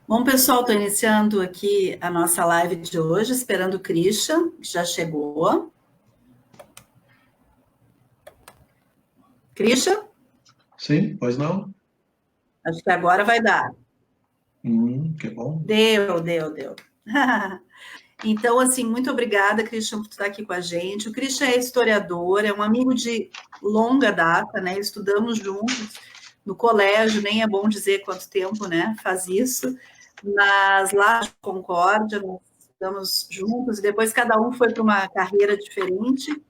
Bom, pessoal, estou iniciando aqui a nossa live de hoje, esperando o Christian, que já chegou. Christian? Sim, pois não? Acho que agora vai dar. Que bom. Deu. Então, assim, muito obrigada, Christian, por estar aqui com a gente. O Christian é historiador, é um amigo de longa data, né? Estudamos juntos no colégio, nem é bom dizer quanto tempo, né? Faz isso, mas lá de Concórdia, nós estudamos juntos, e depois cada um foi para uma carreira diferente.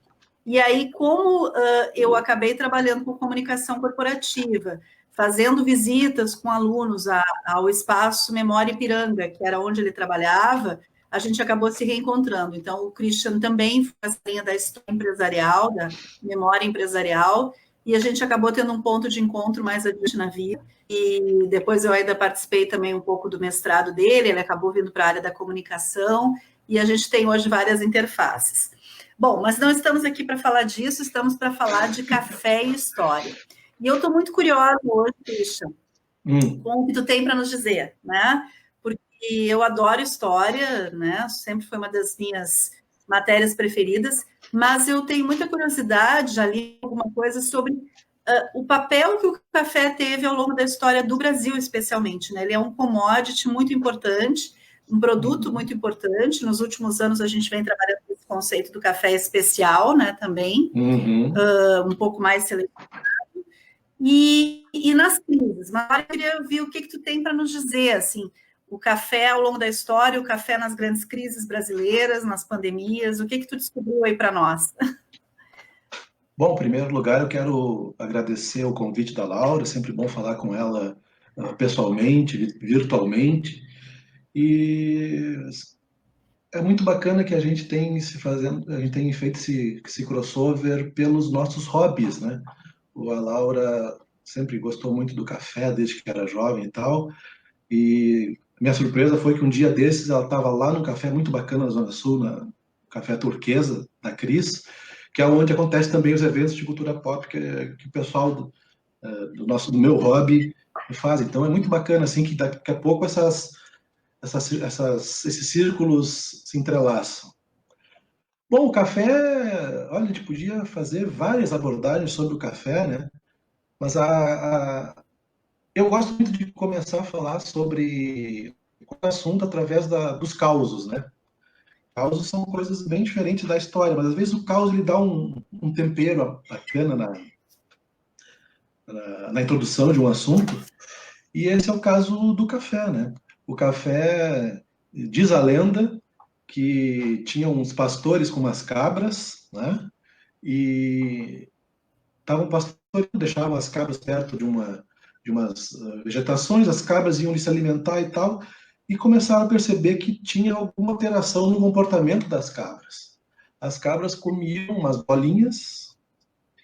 E aí, como eu acabei trabalhando com comunicação corporativa, fazendo visitas com alunos ao espaço Memória Ipiranga, que era onde ele trabalhava, a gente acabou se reencontrando. Então, o Christian também faz a linha da história empresarial, da memória empresarial, e a gente acabou tendo um ponto de encontro mais adiante na vida. E depois eu ainda participei também um pouco do mestrado dele, ele acabou vindo para a área da comunicação, e a gente tem hoje várias interfaces. Bom, mas não estamos aqui para falar disso, estamos para falar de café e história. E eu estou muito curiosa hoje, Christian, com o que tu tem para nos dizer, né? Porque eu adoro história, né? Sempre foi uma das minhas matérias preferidas, mas eu tenho muita curiosidade, já li alguma coisa sobre o papel que o café teve ao longo da história do Brasil, especialmente, né? Ele é um commodity muito importante, um produto muito importante. Nos últimos anos, a gente vem trabalhando com esse conceito do café especial, né? Também, um pouco mais selecionado. E nas crises, mas eu queria ver o que tu tem para nos dizer, assim, o café ao longo da história, o café nas grandes crises brasileiras, nas pandemias, o que tu descobriu aí para nós? Bom, em primeiro lugar, eu quero agradecer o convite da Laura, é sempre bom falar com ela pessoalmente, virtualmente, e é muito bacana que a gente tem feito esse crossover pelos nossos hobbies, né? A Laura sempre gostou muito do café desde que era jovem e tal, e minha surpresa foi que um dia desses ela estava lá num café muito bacana na Zona Sul, no Café Turquesa, da Cris, que é onde acontece também os eventos de cultura pop que o pessoal do meu hobby faz. Então é muito bacana assim que daqui a pouco esses círculos se entrelaçam. Bom, o café, olha, a gente podia fazer várias abordagens sobre o café, né? Mas eu gosto muito de começar a falar sobre o assunto através dos causos, né? Causos são coisas bem diferentes da história, mas às vezes o caos ele dá um tempero bacana na introdução de um assunto, e esse é o caso do café, né? O café, diz a lenda, que tinha uns pastores com umas cabras, né? E estavam pastorando, deixavam as cabras perto de umas vegetações, as cabras iam se alimentar e tal, e começaram a perceber que tinha alguma alteração no comportamento das cabras. As cabras comiam umas bolinhas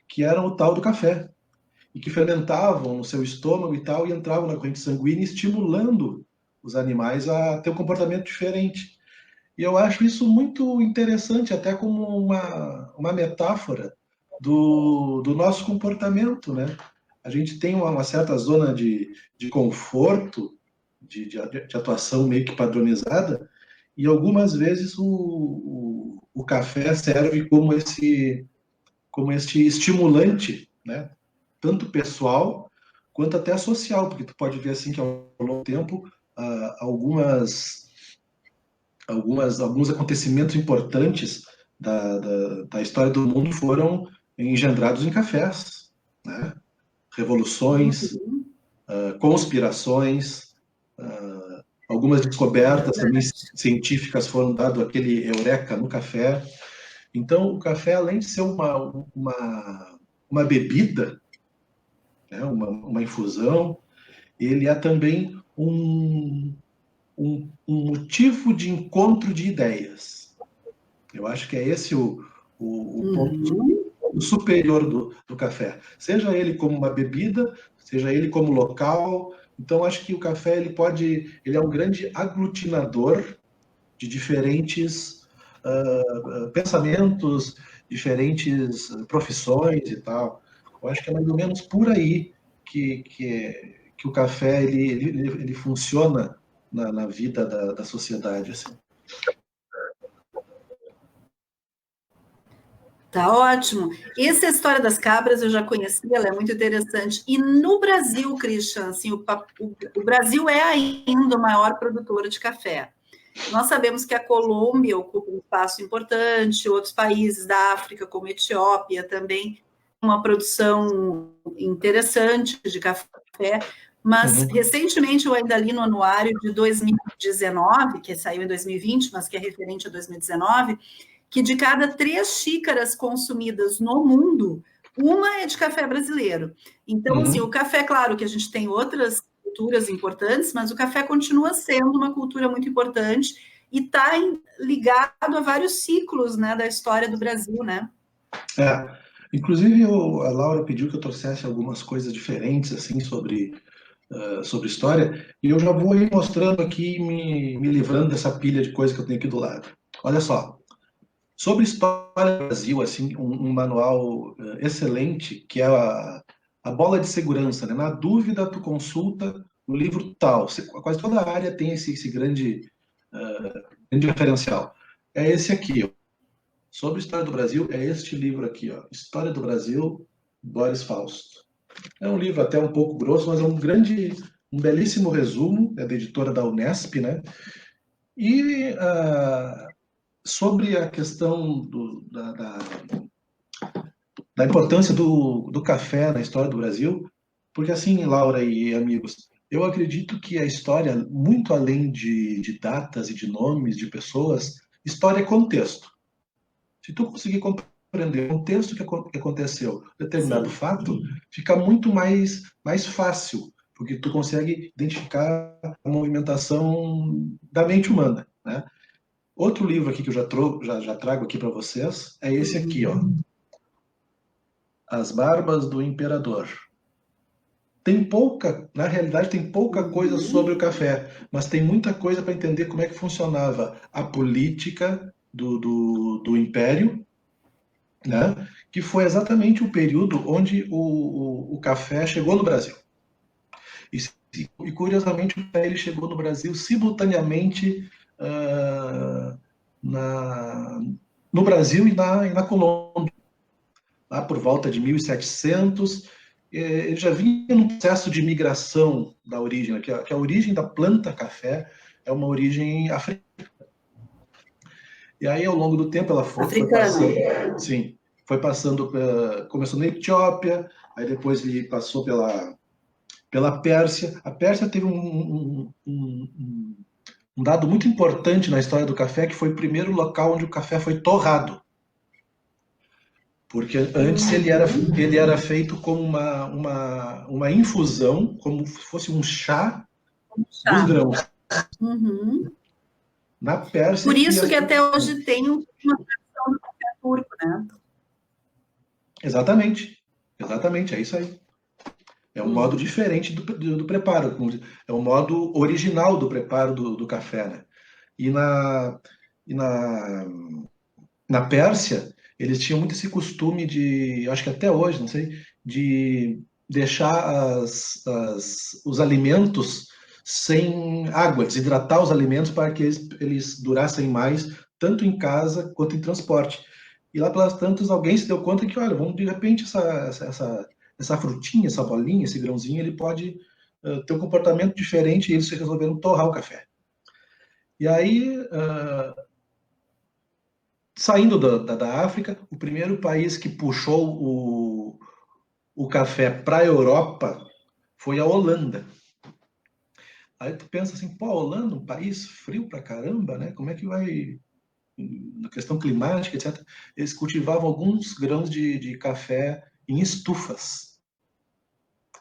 que eram o tal do café, e que fermentavam no seu estômago e tal, e entravam na corrente sanguínea, estimulando os animais a ter um comportamento diferente. E eu acho isso muito interessante, até como uma metáfora do nosso comportamento, né? A gente tem uma certa zona de conforto, de atuação meio que padronizada, e algumas vezes o café serve como este estimulante, né? Tanto pessoal quanto até social, porque tu pode ver assim que ao longo do tempo alguns acontecimentos importantes da história do mundo foram engendrados em cafés, né? Revoluções, conspirações, algumas descobertas também científicas foram dado aquele eureka no café. Então, o café, além de ser uma bebida, né, uma infusão, ele é também um motivo de encontro de ideias. Eu acho que é esse o ponto superior do café. Seja ele como uma bebida, seja ele como local. Então, acho que o café ele é um grande aglutinador de diferentes pensamentos, diferentes profissões e tal. Eu acho que é mais ou menos por aí que o café ele funciona na vida da sociedade. Assim. Tá ótimo. Essa história das cabras eu já conheci, ela é muito interessante. E no Brasil, Christian, assim, o Brasil é ainda o maior produtor de café. Nós sabemos que a Colômbia ocupa um espaço importante, outros países da África, como a Etiópia, também uma produção interessante de café, mas recentemente eu ainda li no anuário de 2019, que saiu em 2020, mas que é referente a 2019, que de cada 3 xícaras consumidas no mundo, uma é de café brasileiro. Então, assim, o café, claro que a gente tem outras culturas importantes, mas o café continua sendo uma cultura muito importante e está ligado a vários ciclos, né, da história do Brasil, né? Inclusive, a Laura pediu que eu trouxesse algumas coisas diferentes, assim, sobre história, e eu já vou ir mostrando aqui, me livrando dessa pilha de coisas que eu tenho aqui do lado. Olha só. Sobre história do Brasil, assim, um manual excelente, que é a bola de segurança, né? Na dúvida, tu consulta o livro tal. Quase toda a área tem esse grande referencial. É esse aqui, ó. Sobre história do Brasil, é este livro aqui, ó. História do Brasil, Boris Fausto. É um livro até um pouco grosso, mas é um belíssimo resumo, é da editora da Unesp, né? E sobre a questão da importância do café na história do Brasil, porque assim, Laura e amigos, eu acredito que a história, muito além de datas e de nomes de pessoas, história é contexto. Se tu conseguir compreender o contexto que aconteceu, determinado fato, fica muito mais fácil, porque tu consegue identificar a movimentação da mente humana, né? Outro livro aqui que eu já trago aqui para vocês é esse aqui, ó. As Barbas do Imperador. Na realidade, tem pouca coisa sobre o café, mas tem muita coisa para entender como é que funcionava a política do Império, né? Que foi exatamente o período onde o café chegou no Brasil. E curiosamente, o café ele chegou no Brasil simultaneamente no Brasil e na Colômbia. Lá por volta de 1700, ele já vinha num processo de migração da origem, que a origem da planta café é uma origem africana. E aí, ao longo do tempo, ela foi passando. Sim, foi passando, começou na Etiópia, aí depois ele passou pela Pérsia. A Pérsia teve um dado muito importante na história do café, que foi o primeiro local onde o café foi torrado. Porque antes ele era feito como uma infusão, como se fosse um chá dos grãos. Na Pérsia. Por isso que até hoje tem uma tradição do café turco, né? Exatamente, é isso aí. É um modo diferente do preparo, é o modo original do preparo do café, né? E na Pérsia, eles tinham muito esse costume de, acho que até hoje, não sei, de deixar os alimentos sem água, desidratar os alimentos para que eles durassem mais, tanto em casa quanto em transporte. E lá pelas tantas, alguém se deu conta que, olha, vamos de repente essa frutinha, essa bolinha, esse grãozinho, ele pode ter um comportamento diferente, e eles resolveram torrar o café. E aí, saindo da África, o primeiro país que puxou o café para a Europa foi a Holanda. Aí tu pensa assim, pô, a Holanda, um país frio pra caramba, né? Como é que vai, na questão climática, etc. Eles cultivavam alguns grãos de café em estufas.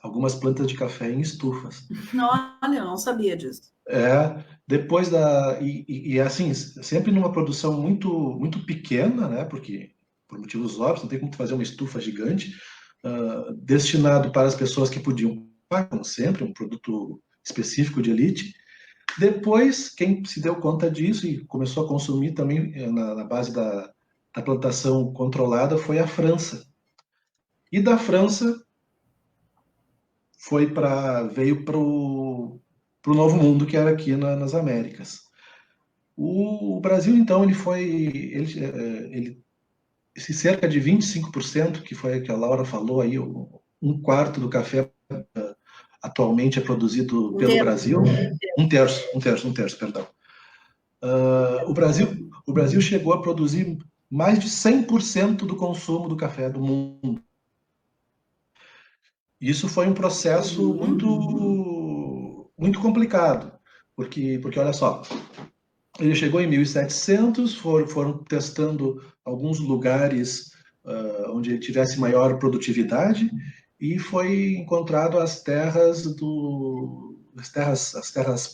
Algumas plantas de café em estufas. Olha, eu não sabia disso. Depois e assim, sempre numa produção muito, muito pequena, né? Porque, por motivos óbvios, não tem como fazer uma estufa gigante, destinado para as pessoas que podiam pagar, como sempre, um produto específico de elite. Depois, quem se deu conta disso e começou a consumir também na base da plantação controlada foi a França. E da França veio para para o Novo Mundo, que era aqui nas Américas. O Brasil, então, esse cerca de 25%, que foi que a Laura falou aí, um quarto do café atualmente é produzido pelo Brasil, um terço, perdão. O Brasil chegou a produzir mais de 100% do consumo do café do mundo. Isso foi um processo muito complicado, porque olha só, ele chegou em 1700, foram testando alguns lugares onde ele tivesse maior produtividade, e foi encontrado as terras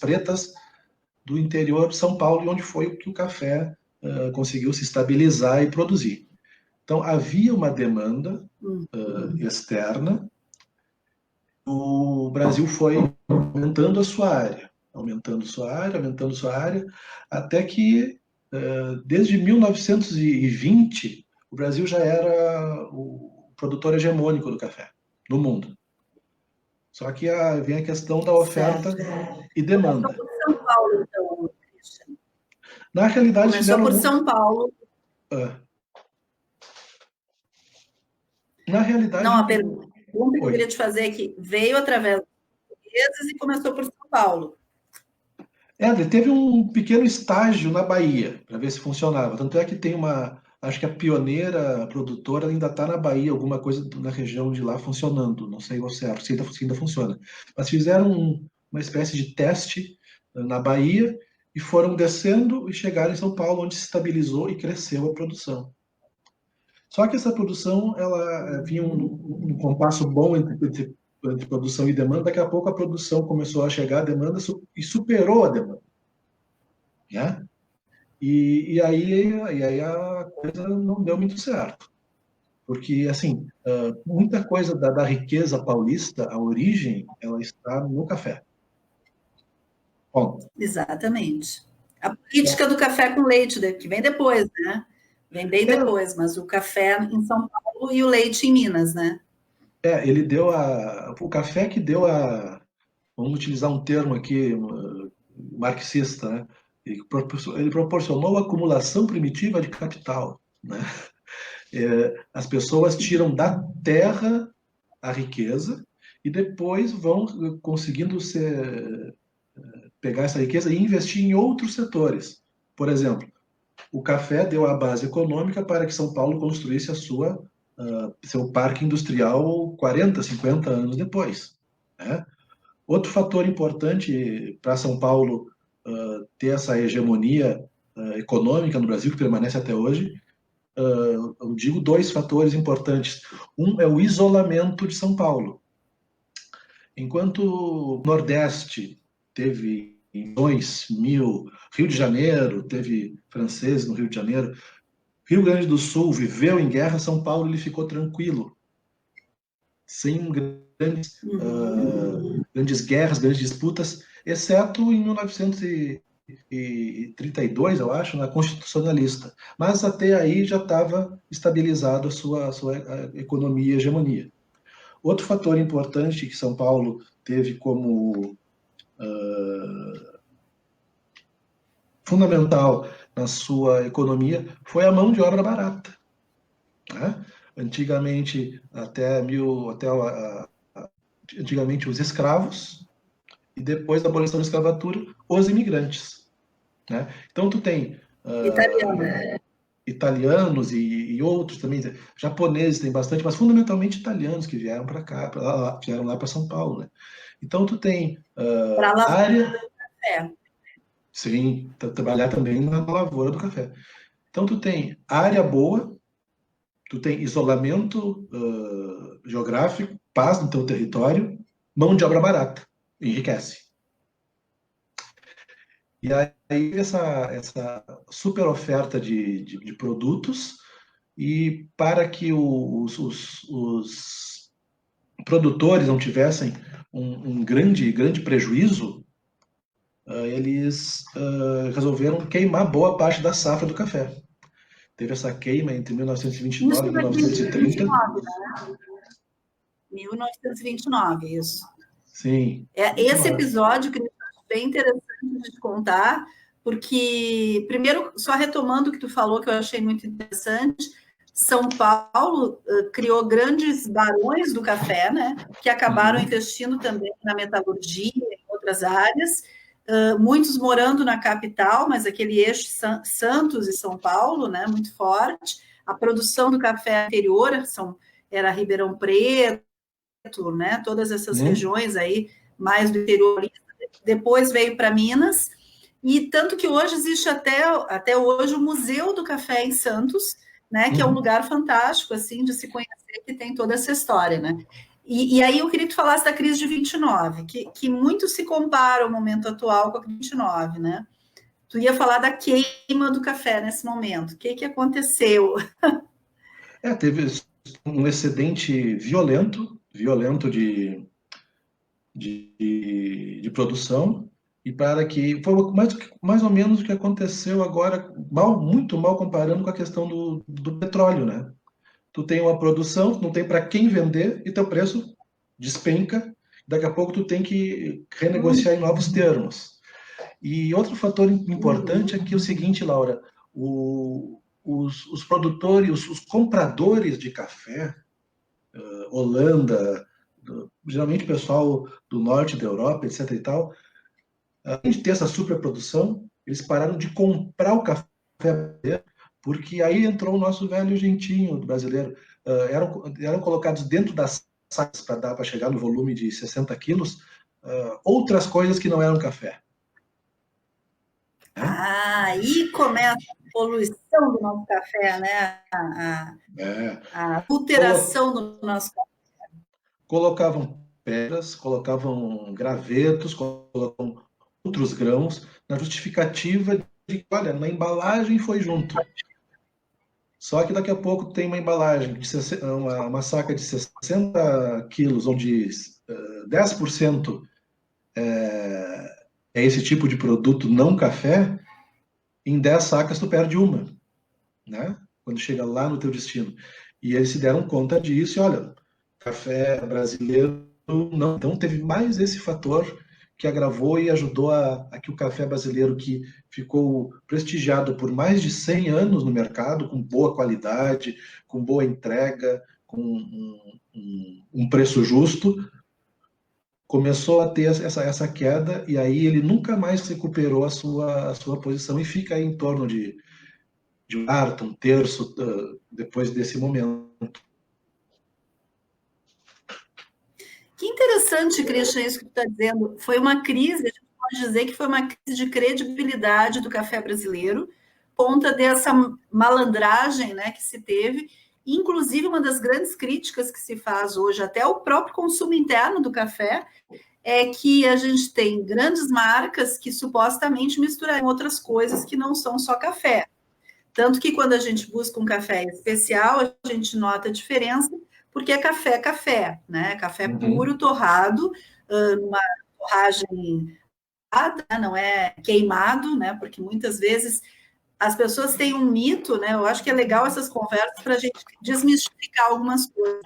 pretas do interior de São Paulo, onde foi que o café conseguiu se estabilizar e produzir. Então, havia uma demanda externa. O Brasil foi aumentando sua área, até que, desde 1920, o Brasil já era o produtor hegemônico do café no mundo. Só que vem a questão da oferta e demanda. Começou por São Paulo, então, Christian. Na realidade, começou por São Paulo. Na realidade... Não, a pergunta que eu queria te fazer é que veio através dos portugueses e começou por São Paulo. Teve um pequeno estágio na Bahia, para ver se funcionava. Tanto é que tem acho que a pioneira produtora ainda está na Bahia, alguma coisa na região de lá funcionando. Não sei se ainda funciona. Mas fizeram uma espécie de teste na Bahia e foram descendo e chegaram em São Paulo, onde se estabilizou e cresceu a produção. Só que essa produção, ela vinha um compasso bom entre produção e demanda. Daqui a pouco a produção começou a chegar à demanda e superou a demanda. Né? E aí a coisa não deu muito certo. Porque, assim, muita coisa da riqueza paulista, a origem, ela está no café. Bom, exatamente. A política do café com leite, que vem depois, né? Vem bem depois, mas o café em São Paulo e o leite em Minas, né? Ele deu o café que deu vamos utilizar um termo aqui, marxista, né? Ele proporcionou a acumulação primitiva de capital, né? As pessoas tiram da terra a riqueza e depois vão conseguindo pegar essa riqueza e investir em outros setores. Por exemplo, o café deu a base econômica para que São Paulo construísse seu parque industrial 40, 50 anos depois. Né? Outro fator importante para São Paulo ter essa hegemonia econômica no Brasil, que permanece até hoje, eu digo dois fatores importantes. Um é o isolamento de São Paulo. Enquanto o Nordeste teve em 2000, Rio de Janeiro, teve franceses no Rio de Janeiro, Rio Grande do Sul viveu em guerra, São Paulo ele ficou tranquilo, sem grandes guerras, grandes disputas, exceto em 1932, eu acho, na Constitucionalista. Mas até aí já estava estabilizado a sua economia e hegemonia. Outro fator importante que São Paulo teve como fundamental na sua economia foi a mão de obra barata. Né? Antigamente, antigamente os escravos, e depois da abolição da escravatura, os imigrantes. Né? Então, tu tem italianos e outros também, japoneses tem bastante, mas fundamentalmente italianos que vieram para cá, vieram lá para São Paulo. Né? Então, tu tem área... Sim, trabalhar também na lavoura do café. Então, tu tem área boa, tu tem isolamento geográfico, paz no teu território, mão de obra barata, enriquece. E aí essa super oferta de produtos, e para que os produtores não tivessem um grande prejuízo, eles resolveram queimar boa parte da safra do café. Teve essa queima entre 1929 e 1930. 1929, isso. Sim. Esse episódio que bem interessante de te contar, porque, primeiro, só retomando o que tu falou, que eu achei muito interessante, São Paulo criou grandes barões do café, né, que acabaram investindo também na metalurgia, em outras áreas, muitos morando na capital, mas aquele eixo Santos e São Paulo, né, muito forte. A produção do café anterior era Ribeirão Preto, né, todas essas regiões aí, mais do interior. Depois veio para Minas, e tanto que hoje existe até hoje o Museu do Café em Santos, né, que é um lugar fantástico, assim, de se conhecer, que tem toda essa história, né. E aí eu queria que tu falasse da crise de 29, que muito se compara o momento atual com a crise de 29, né. Tu ia falar da queima do café nesse momento. O que aconteceu? Teve um excedente violento de produção, e para que foi mais ou menos o que aconteceu agora, muito mal comparando com a questão do petróleo, né? Tu tem uma produção, não tem para quem vender, e teu preço despenca, daqui a pouco tu tem que renegociar em novos termos. E outro fator importante é que é o seguinte, Laura, os produtores, os compradores de café, Holanda, geralmente o pessoal do norte da Europa, etc. e tal, além de ter essa superprodução, eles pararam de comprar o café, porque aí entrou o nosso velho jeitinho do brasileiro. Eram colocados dentro das sacas para dar para chegar no volume de 60 quilos outras coisas que não eram café. Aí começa a poluição do nosso café, né? A adulteração do nosso café. Colocavam pedras, colocavam gravetos, colocavam outros grãos, na justificativa de que, olha, na embalagem foi junto. Só que daqui a pouco tem uma embalagem, uma saca de 60 quilos, onde 10% é esse tipo de produto não café, em 10 sacas tu perde uma, né? Quando chega lá no teu destino. E eles se deram conta disso e, olha, café brasileiro não. Então teve mais esse fator que agravou e ajudou a que o café brasileiro, que ficou prestigiado por mais de 100 anos no mercado, com boa qualidade, com boa entrega, com um preço justo, começou a ter essa queda, e aí ele nunca mais recuperou a sua posição e fica aí em torno de um quarto, um terço depois desse momento. Que interessante, Christian, isso que tu está dizendo. Foi uma crise, a gente pode dizer que foi uma crise de credibilidade do café brasileiro, ponta dessa malandragem, né, que se teve. Inclusive, uma das grandes críticas que se faz hoje, até o próprio consumo interno do café, é que a gente tem grandes marcas que supostamente misturam outras coisas que não são só café. Tanto que quando a gente busca um café especial, a gente nota a diferença, porque é café, né? Café puro, torrado, numa torragem, não é queimado, né? Porque muitas vezes as pessoas têm um mito, né? Eu acho que é legal essas conversas para a gente desmistificar algumas coisas.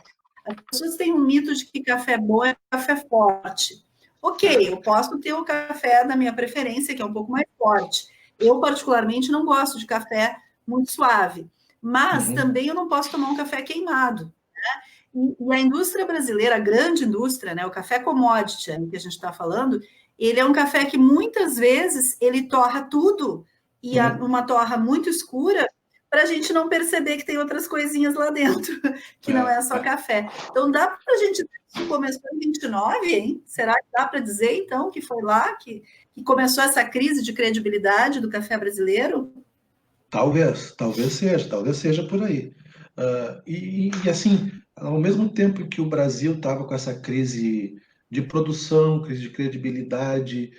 As pessoas têm um mito de que café bom é café forte. Ok, eu posso ter o café da minha preferência, que é um pouco mais forte. Eu, particularmente, não gosto de café muito suave, mas também eu não posso tomar um café queimado. E a indústria brasileira, a grande indústria, né, o café commodity, que a gente está falando, ele é um café que muitas vezes ele torra tudo, e uma torra muito escura, para a gente não perceber que tem outras coisinhas lá dentro, que não é só café. Então, dá para a gente dizer que isso começou em 29, hein? Será que dá para dizer, então, que foi lá que começou essa crise de credibilidade do café brasileiro? Talvez seja por aí. E assim, ao mesmo tempo que o Brasil estava com essa crise de produção, crise de credibilidade,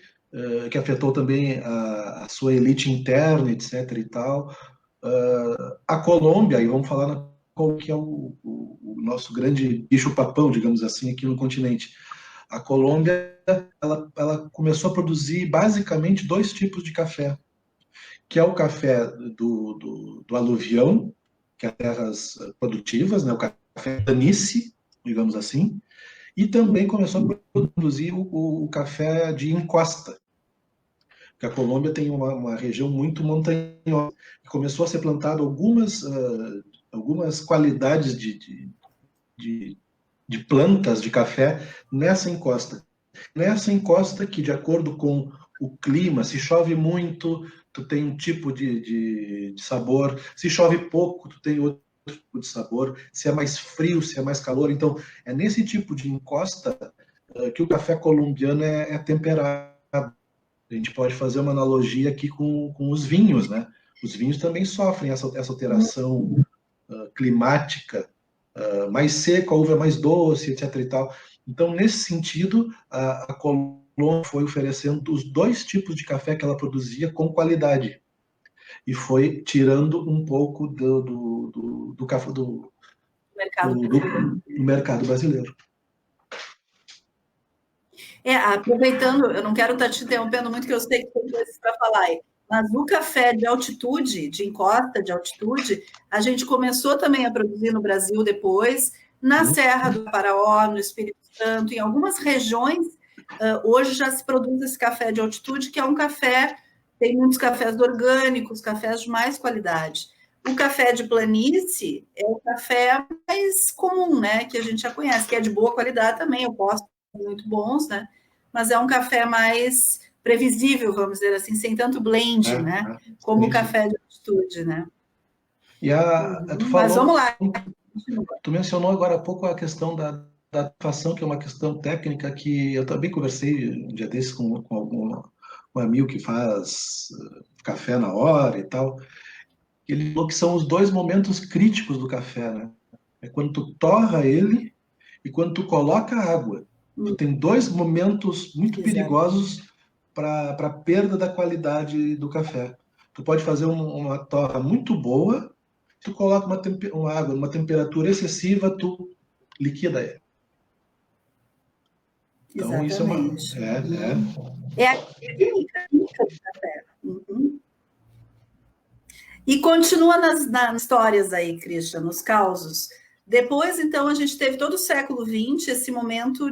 que afetou também a sua elite interna, etc. e tal, a Colômbia, e vamos falar na Colômbia, que é o nosso grande bicho-papão, digamos assim, aqui no continente. A Colômbia, ela começou a produzir basicamente dois tipos de café, que é o café do aluvião, que é terras produtivas, né, o café planície, digamos assim, e também começou a produzir o café de encosta, porque a Colômbia tem uma região muito montanhosa, e começou a ser plantado algumas qualidades de plantas de café nessa encosta. Nessa encosta que, de acordo com o clima, se chove muito, tu tem um tipo de sabor, se chove pouco, tu tem outro tipo de sabor, se é mais frio, se é mais calor. Então, é nesse tipo de encosta que o café colombiano é temperado. A gente pode fazer uma analogia aqui com os vinhos, né? Os vinhos também sofrem essa alteração climática, mais seca, a uva é mais doce, etc. e tal. Então, nesse sentido, a Colômbia foi oferecendo os dois tipos de café que ela produzia com qualidade e foi tirando um pouco do café do mercado brasileiro. Aproveitando, eu não quero estar te interrompendo muito, que eu sei que tem coisas para falar aí, mas o café de altitude, de encosta, de altitude, a gente começou também a produzir no Brasil depois, na Serra do Paraó, no Espírito Santo, em algumas regiões, hoje já se produz esse café de altitude, que é um café, tem muitos cafés orgânicos, cafés de mais qualidade. O café de planície é o café mais comum, né, que a gente já conhece, que é de boa qualidade também, eu posso muito bons, né? Mas é um café mais previsível, vamos dizer assim, sem tanto blend, né? Como o café de altitude, né? E Mas vamos lá. Tu mencionou agora há pouco a questão da datação, que é uma questão técnica que eu também conversei um dia desses com um amigo que faz café na hora e tal. Ele falou que são os dois momentos críticos do café, né? É quando tu torra ele e quando tu coloca a água. Tu tem dois momentos muito perigosos para a perda da qualidade do café. Tu pode fazer uma torra muito boa, tu coloca uma água numa temperatura excessiva, tu liquida ela. Então, exatamente. Isso é a química do café. E continua nas histórias aí, Christian, nos causos. Depois, então, a gente teve todo o século XX, esse momento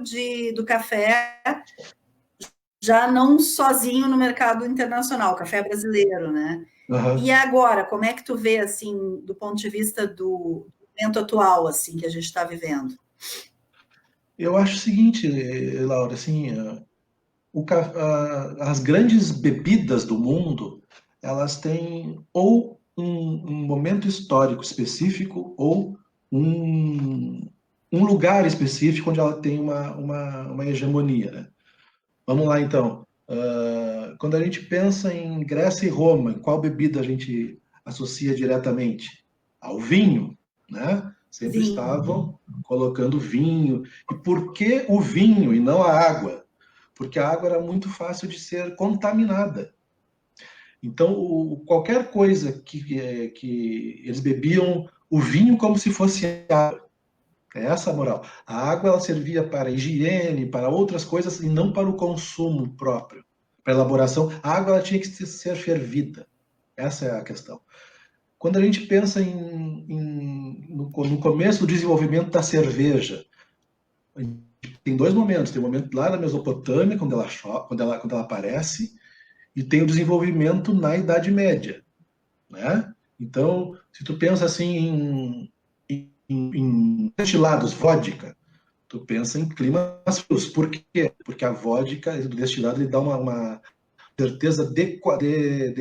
do café já não sozinho no mercado internacional, café brasileiro, né? Uhum. E agora, como é que tu vê, assim, do ponto de vista do momento atual, assim, que a gente está vivendo? Eu acho o seguinte, Laura, assim, as grandes bebidas do mundo, elas têm ou um momento histórico específico ou um lugar específico onde ela tem uma hegemonia, né? Vamos lá, então. Quando a gente pensa em Grécia e Roma, em qual bebida a gente associa diretamente? Ao vinho, né? Sempre estavam colocando vinho. E por que o vinho e não a água? Porque a água era muito fácil de ser contaminada. Então, qualquer coisa que eles bebiam o vinho como se fosse água. É essa a moral. A água ela servia para higiene, para outras coisas e não para o consumo próprio, para elaboração. A água ela tinha que ser fervida. Essa é a questão. Quando a gente pensa no começo do desenvolvimento da cerveja, tem dois momentos. Tem o momento lá da Mesopotâmia, quando ela aparece, e tem o desenvolvimento na Idade Média, né? Então, se tu pensa assim em destilados, vodka, tu pensa em climas frios. Por quê? Porque a vodka, do destilado, ele dá uma certeza de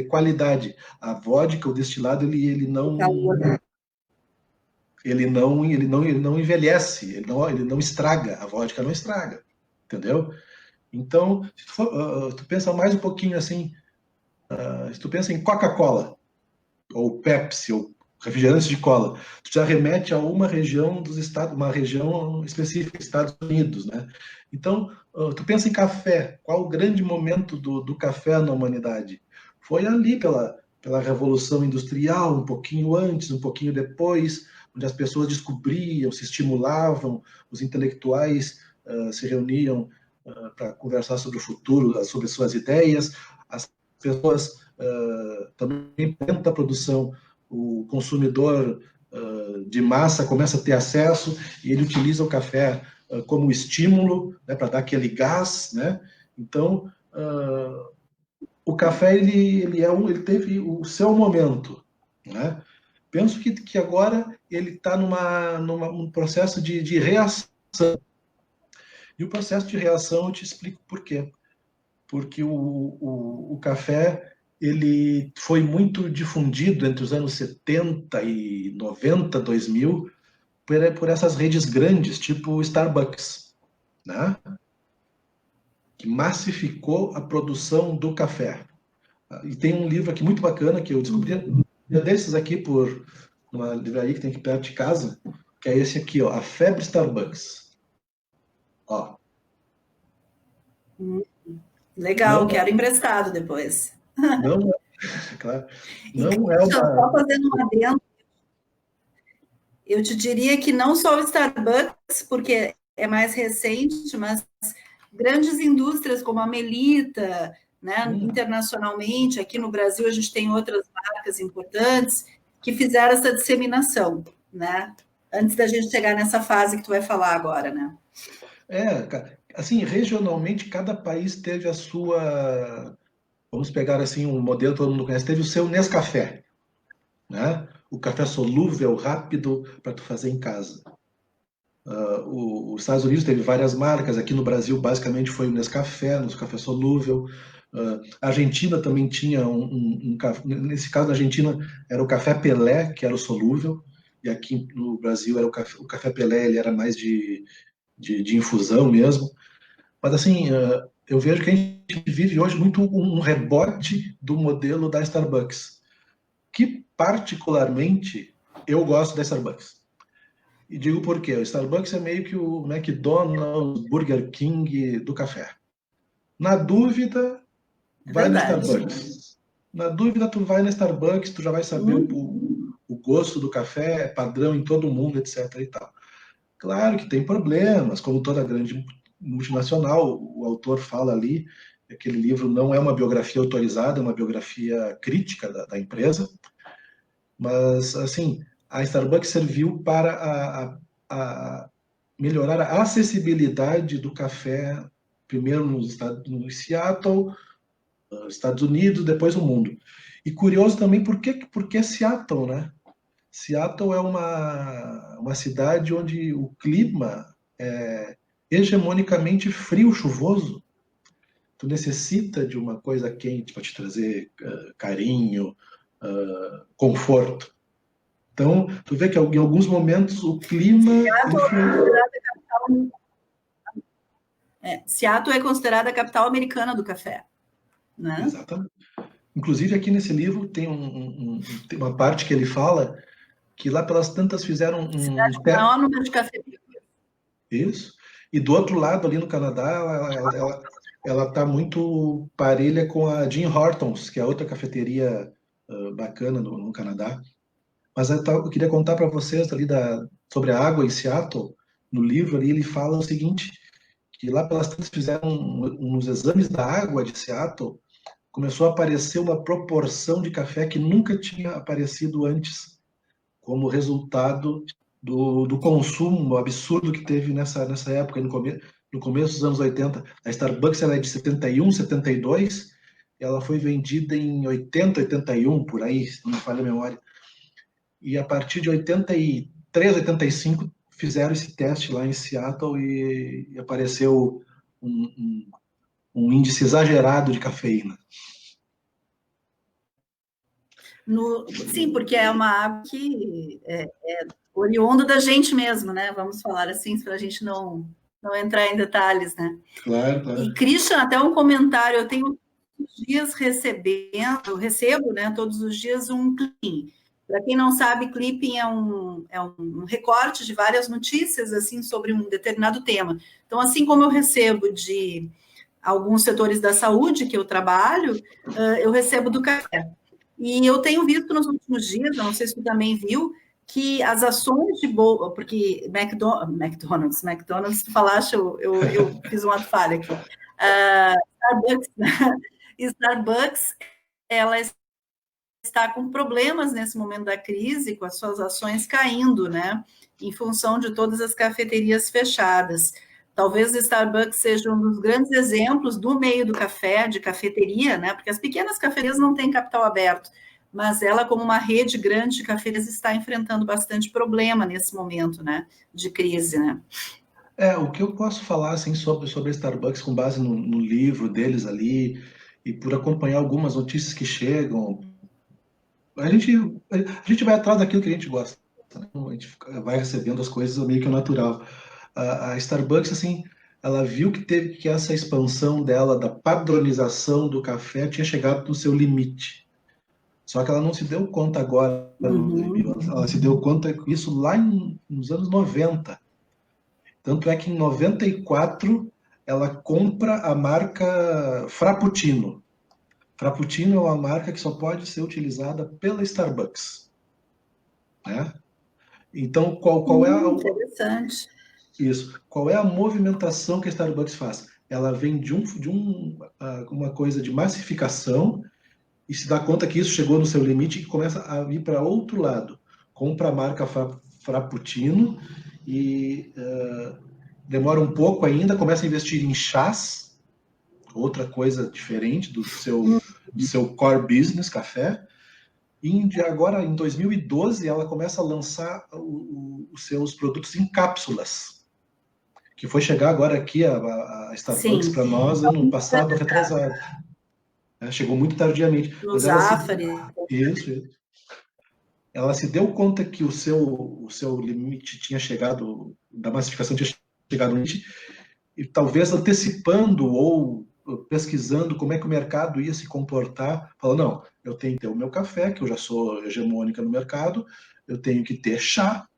qualidade. A vodka, o destilado, ele não envelhece, ele não estraga, a vodka não estraga, entendeu? Então, se tu pensa mais um pouquinho assim, se tu pensa em Coca-Cola, ou Pepsi, ou refrigerantes de cola, tu já remete a uma região dos Estados, uma região específica, Estados Unidos, né? Então, tu pensa em café, qual o grande momento do café na humanidade? Foi ali pela Revolução Industrial, um pouquinho antes, um pouquinho depois, onde as pessoas descobriam, se estimulavam, os intelectuais se reuniam para conversar sobre o futuro, sobre suas ideias, as pessoas também dentro da produção, o consumidor de massa começa a ter acesso e ele utiliza o café como estímulo, né, para dar aquele gás, né? Então, o café ele teve o seu momento, né? Penso que agora ele está num processo de reação. E o processo de reação eu te explico por quê. Porque o café ele foi muito difundido entre os anos 70 e 90, 2000, por essas redes grandes, tipo o Starbucks, né? Que massificou a produção do café. E tem um livro aqui muito bacana que eu descobri desses aqui por uma livraria que tem aqui perto de casa, que é esse aqui, ó, A Febre Starbucks. Ó. Legal, Não, quero emprestado depois. não, claro, E, não é Christian, uma. só fazendo um adendo, eu te diria que não só o Starbucks, porque é mais recente, mas grandes indústrias como a Melita, né, internacionalmente, aqui no Brasil a gente tem outras marcas importantes que fizeram essa disseminação, né? Antes da gente chegar nessa fase que tu vai falar agora, né? Assim, regionalmente, cada país teve a sua. Vamos pegar assim um modelo que todo mundo conhece, teve o seu Nescafé, né? O café solúvel, rápido, para tu fazer em casa. Os Estados Unidos teve várias marcas, aqui no Brasil basicamente foi o Nescafé solúvel. A Argentina também tinha nesse caso na Argentina era o café Pelé, que era o solúvel, e aqui no Brasil era o café Pelé, ele era mais de infusão mesmo. Mas assim, eu vejo que a gente vive hoje muito um rebote do modelo da Starbucks, que particularmente eu gosto da Starbucks. E digo por quê? O Starbucks é meio que o McDonald's, Burger King do café. Na dúvida, É vai no verdade. Starbucks. Na dúvida, tu vai no Starbucks, tu já vai saber o gosto do café, é padrão em todo mundo, etc. e tal. Claro que tem problemas, como toda grande multinacional, o autor fala ali, aquele livro não é uma biografia autorizada, é uma biografia crítica da empresa, mas, assim, a Starbucks serviu para a melhorar a acessibilidade do café, primeiro no Seattle, Estados Unidos, depois no mundo. E curioso também, por que Seattle, né? Seattle é uma cidade onde o clima é hegemonicamente frio, chuvoso. Tu necessita de uma coisa quente para te trazer carinho, conforto. Então, tu vê que em alguns momentos o clima Seattle é considerada a capital americana do café, né? Exatamente. Inclusive aqui nesse livro tem uma parte que ele fala que lá pelas tantas fizeram Cidade com o maior número de cafeterias. Isso. E do outro lado, ali no Canadá, ela está muito parelha com a Jim Hortons, que é outra cafeteria bacana no Canadá. Mas eu queria contar para vocês ali sobre a água em Seattle. No livro ali ele fala o seguinte, que lá pelas tantas fizeram uns exames da água de Seattle, começou a aparecer uma proporção de café que nunca tinha aparecido antes, como resultado do consumo absurdo que teve nessa época, no começo dos anos 80. A Starbucks ela é de 71, 72, ela foi vendida em 80, 81, por aí, se não me falha a memória. E a partir de 83, 85, fizeram esse teste lá em Seattle e apareceu um índice exagerado de cafeína. Sim, porque é uma água que é oriunda da gente mesmo, né? Vamos falar assim, para a gente não entrar em detalhes, né? Claro, claro. E, Christian, até um comentário, eu tenho todos os dias eu recebo, né, todos os dias um clipping. Para quem não sabe, clipping é um recorte de várias notícias, assim, sobre um determinado tema. Então, assim como eu recebo de alguns setores da saúde que eu trabalho, eu recebo do café. E eu tenho visto nos últimos dias, eu não sei se tu também viu, que as ações de bolsa, porque McDonald's, tu falaste, eu fiz uma falha aqui. Starbucks, ela está com problemas nesse momento da crise, com as suas ações caindo, né? Em função de todas as cafeterias fechadas. Talvez o Starbucks seja um dos grandes exemplos do meio do café, de cafeteria, né? Porque as pequenas cafeterias não têm capital aberto, mas ela, como uma rede grande de cafeterias, está enfrentando bastante problema nesse momento, né? De crise, né? O que eu posso falar assim, sobre a Starbucks com base no livro deles ali e por acompanhar algumas notícias que chegam, a gente, a gente vai atrás daquilo que a gente gosta, né? A gente vai recebendo as coisas meio que natural. A Starbucks, assim, ela viu que essa expansão dela, da padronização do café, tinha chegado no seu limite. Só que ela não se deu conta agora, ela se deu conta isso lá nos anos 90. Tanto é que em 94 ela compra a marca Frappuccino. Frappuccino é uma marca que só pode ser utilizada pela Starbucks, né? Então, qual é Interessante. isso? Qual é a movimentação que a Starbucks faz? Ela vem uma coisa de massificação e se dá conta que isso chegou no seu limite e começa a vir para outro lado. Compra a marca Frappuccino e demora um pouco ainda, começa a investir em chás, outra coisa diferente do seu core business, café. E agora, em 2012, ela começa a lançar os seus produtos em cápsulas, que foi chegar agora aqui a Starbucks para nós ano passado, retrasado. Chegou muito tardiamente. No Mas ela se... Zafari. Isso. Ela se deu conta que o seu limite tinha chegado, da massificação tinha chegado no limite, e talvez antecipando ou pesquisando como é que o mercado ia se comportar, falou, não, eu tenho que ter o meu café, que eu já sou hegemônica no mercado, eu tenho que ter chá,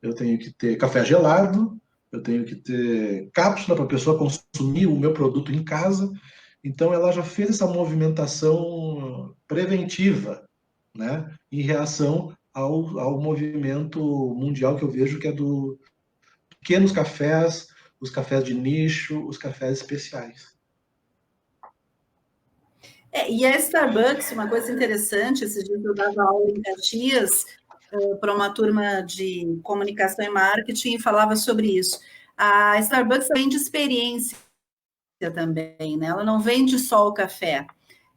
eu tenho que ter café gelado, eu tenho que ter cápsula para a pessoa consumir o meu produto em casa. Então, ela já fez essa movimentação preventiva, né, em reação ao movimento mundial que eu vejo, que é do pequenos cafés, os cafés de nicho, os cafés especiais. E a Starbucks, uma coisa interessante, esses dias eu dava aula em Caxias para uma turma de comunicação e marketing e falava sobre isso. A Starbucks vende experiência também, né? Ela não vende só o café.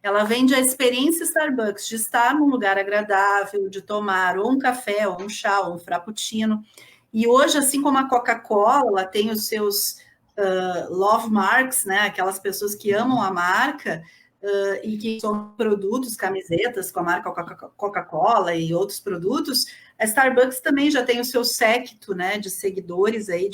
Ela vende a experiência Starbucks, de estar num lugar agradável, de tomar ou um café, ou um chá, ou um frappuccino. E hoje, assim como a Coca-Cola, ela tem os seus love marks, né? Aquelas pessoas que amam a marca e que são produtos, camisetas com a marca Coca-Cola e outros produtos. A Starbucks também já tem o seu séquito, né? De seguidores aí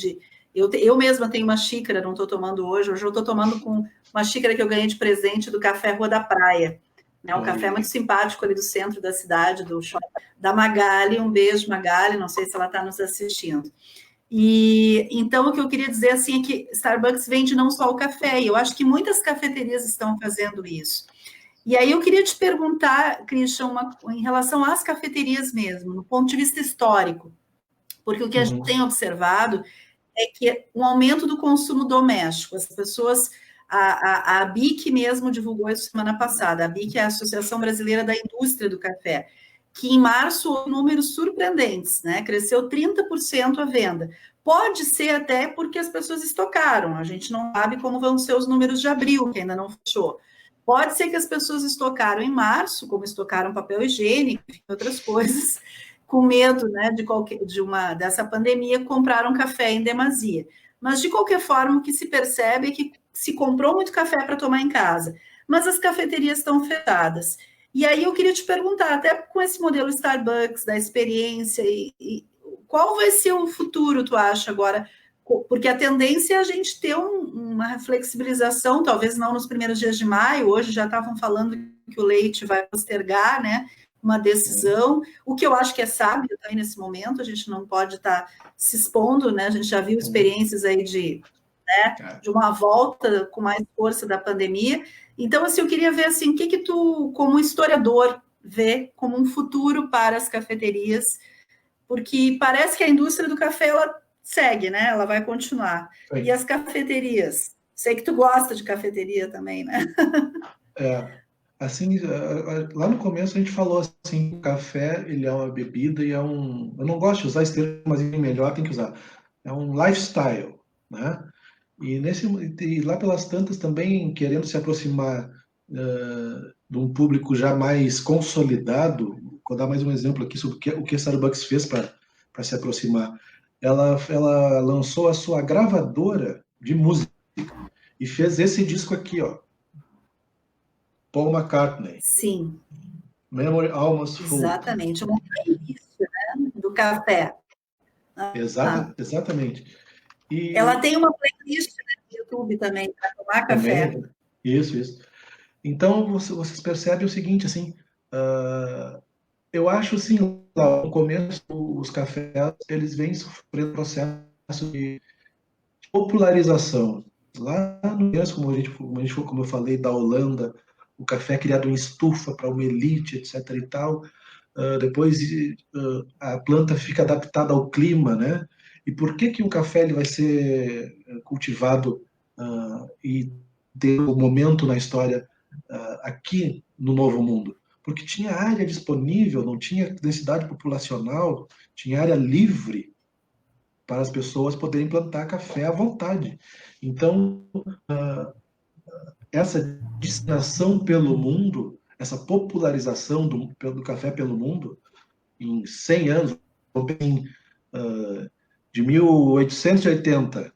eu mesma tenho uma xícara, não estou tomando hoje eu estou tomando com uma xícara que eu ganhei de presente do Café Rua da Praia, né? Um café muito simpático ali do centro da cidade, do shopping, da Magali. Um beijo, Magali, não sei se ela está nos assistindo. E então o que eu queria dizer assim é que Starbucks vende não só o café, e eu acho que muitas cafeterias estão fazendo isso. E aí eu queria te perguntar, Christian, em relação às cafeterias mesmo, no ponto de vista histórico, porque o que a gente tem observado é que um aumento do consumo doméstico, as pessoas, a ABIC mesmo divulgou isso semana passada, a ABIC é a Associação Brasileira da Indústria do Café, que em março houve números surpreendentes, né? Cresceu 30% a venda. Pode ser até porque as pessoas estocaram, a gente não sabe como vão ser os números de abril, que ainda não fechou. Pode ser que as pessoas estocaram em março, como estocaram papel higiênico, e outras coisas, com medo, né, dessa pandemia, compraram café em demasia. Mas, de qualquer forma, o que se percebe é que se comprou muito café para tomar em casa, mas as cafeterias estão fechadas. E aí eu queria te perguntar, até com esse modelo Starbucks, da experiência, qual vai ser o futuro, tu acha, agora? Porque a tendência é a gente ter uma flexibilização, talvez não nos primeiros dias de maio, hoje já estavam falando que o leite vai postergar, né, uma decisão, o que eu acho que é sábio também nesse momento, a gente não pode estar se expondo, né, a gente já viu experiências aí de uma volta com mais força da pandemia. Então, assim, eu queria ver, assim, o que tu, como historiador, vê como um futuro para as cafeterias, porque parece que a indústria do café, ela segue, né? Ela vai continuar. Sim. E as cafeterias? Sei que tu gosta de cafeteria também, né? Assim, lá no começo a gente falou assim, o café, ele é uma bebida e eu não gosto de usar esse termo, mas melhor tem que usar. É um lifestyle, né? E lá pelas tantas também querendo se aproximar de um público já mais consolidado. Vou dar mais um exemplo aqui sobre o que a Starbucks fez para se aproximar. Ela lançou a sua gravadora de música e fez esse disco aqui, ó, Paul McCartney. Sim. Memory Almost Full. Exatamente. Uma playlist, né, do café. Exatamente. E ela tem uma playlist no YouTube também para tomar café. Também, isso. Então, vocês percebem o seguinte, assim, eu acho, assim, lá no começo, os cafés, eles vêm sofrendo processo de popularização. Lá no começo, como eu falei, da Holanda, o café é criado em estufa para uma elite, etc. e tal. Depois, a planta fica adaptada ao clima, né? E por que o café ele vai ser cultivado e ter um momento na história aqui no Novo Mundo? Porque tinha área disponível, não tinha densidade populacional, tinha área livre para as pessoas poderem plantar café à vontade. Então, essa disseminação pelo mundo, essa popularização do café pelo mundo, em 100 anos, de 1880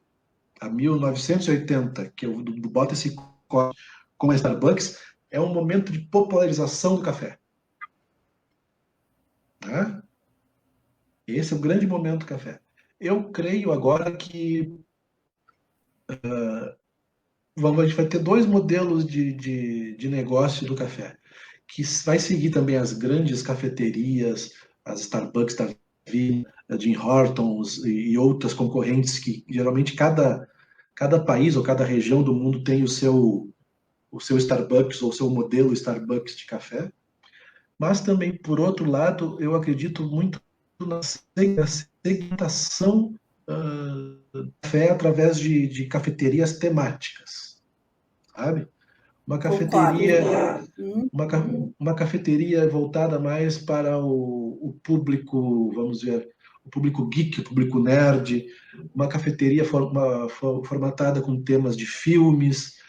a 1980, que eu boto esse código com a Starbucks, é um momento de popularização do café. Tá? Esse é o grande momento do café. Eu creio agora que a gente vai ter dois modelos de negócio do café, que vai seguir também as grandes cafeterias, as Starbucks da vida, a Jim Hortons e outras concorrentes que geralmente cada país ou cada região do mundo tem o seu Starbucks ou o seu modelo Starbucks de café. Mas também, por outro lado, eu acredito muito na segmentação do café através de cafeterias temáticas, sabe? Uma cafeteria, uma cafeteria voltada mais para o público, vamos ver, o público geek, o público nerd, uma cafeteria formatada com temas de filmes,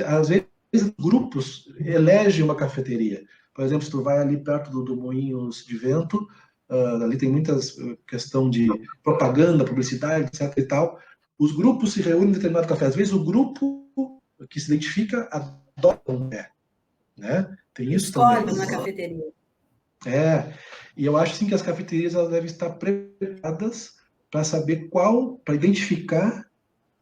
às vezes grupos elegem uma cafeteria. Por exemplo, se tu vai ali perto do Moinhos de Vento, ali tem muitas questão de propaganda, publicidade, etc e tal. Os grupos se reúnem em determinado café. Às vezes o grupo que se identifica adora um café, né? Tem isso escolhe também. Na cafeteria. E eu acho assim que as cafeterias elas devem estar preparadas para saber para identificar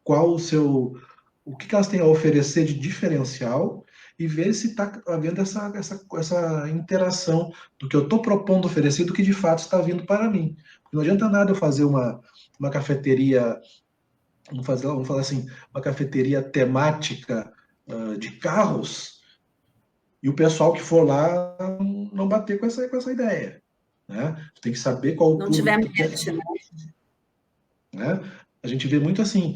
o que elas têm a oferecer de diferencial e ver se está havendo essa interação do que eu estou propondo oferecer do que de fato está vindo para mim. Porque não adianta nada eu fazer uma cafeteria, vamos falar assim, uma cafeteria temática de carros e o pessoal que for lá não bater com essa ideia. Né? Tem que saber qual o não público. Não tiver match, né? A gente vê muito assim.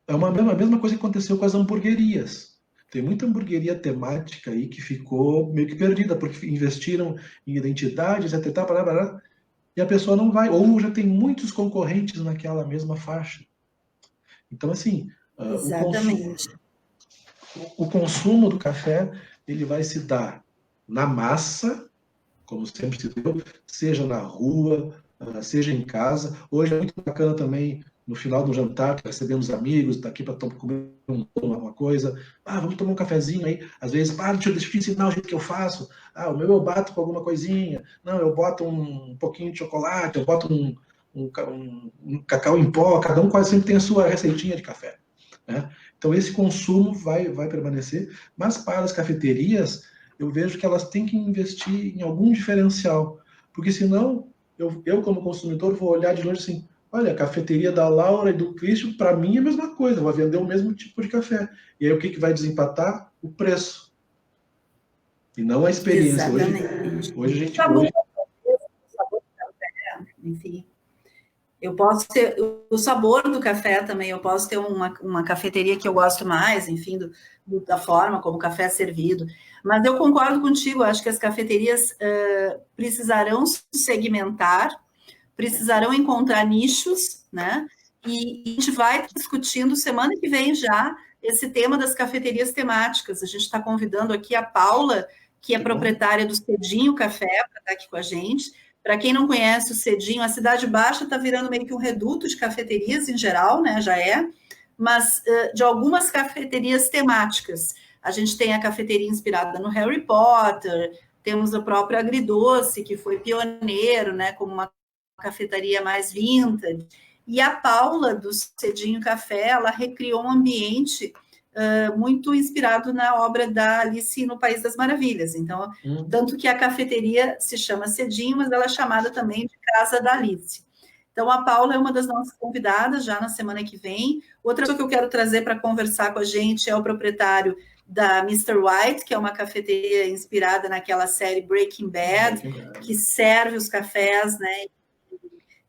É a mesma coisa que aconteceu com as hamburguerias. Tem muita hamburgueria temática aí que ficou meio que perdida, porque investiram em identidades, etc. E a pessoa não vai, ou já tem muitos concorrentes naquela mesma faixa. Então, assim, o consumo do café ele vai se dar na massa, como sempre se deu, seja na rua, seja em casa. Hoje é muito bacana também, no final do jantar, recebemos amigos, está aqui para comer uma coisa. Vamos tomar um cafezinho aí. Às vezes, deixa eu te ensinar o jeito que eu faço. O meu eu bato com alguma coisinha. Não, eu boto um pouquinho de chocolate, eu boto um cacau em pó. Cada um quase sempre tem a sua receitinha de café. Né? Então, esse consumo vai permanecer. Mas para as cafeterias, eu vejo que elas têm que investir em algum diferencial. Porque senão, eu como consumidor, vou olhar de longe assim, olha, a cafeteria da Laura e do Cristian, para mim é a mesma coisa, vai vender o mesmo tipo de café. E aí o que vai desempatar? O preço. E não a experiência. Exatamente. Hoje a gente... sabor do café, enfim. Eu posso ter o sabor do café também, eu posso ter uma cafeteria que eu gosto mais, enfim, da forma como o café é servido. Mas eu concordo contigo, acho que as cafeterias precisarão se segmentar, precisarão encontrar nichos, né? e a gente vai discutindo semana que vem já esse tema das cafeterias temáticas. A gente está convidando aqui a Paula, que é proprietária do Cedinho Café, para estar aqui com a gente. Para quem não conhece o Cedinho, a Cidade Baixa está virando meio que um reduto de cafeterias em geral, né? Já é, mas de algumas cafeterias temáticas. A gente tem a cafeteria inspirada no Harry Potter, temos o próprio Agridoce, que foi pioneiro, né? Como uma cafeteria mais vintage. E a Paula, do Cedinho Café, ela recriou um ambiente muito inspirado na obra da Alice no País das Maravilhas. Então, tanto que a cafeteria se chama Cedinho, mas ela é chamada também de Casa da Alice. Então, a Paula é uma das nossas convidadas já na semana que vem. Outra coisa que eu quero trazer para conversar com a gente é o proprietário da Mr. White, que é uma cafeteria inspirada naquela série Breaking Bad, que serve os cafés, né,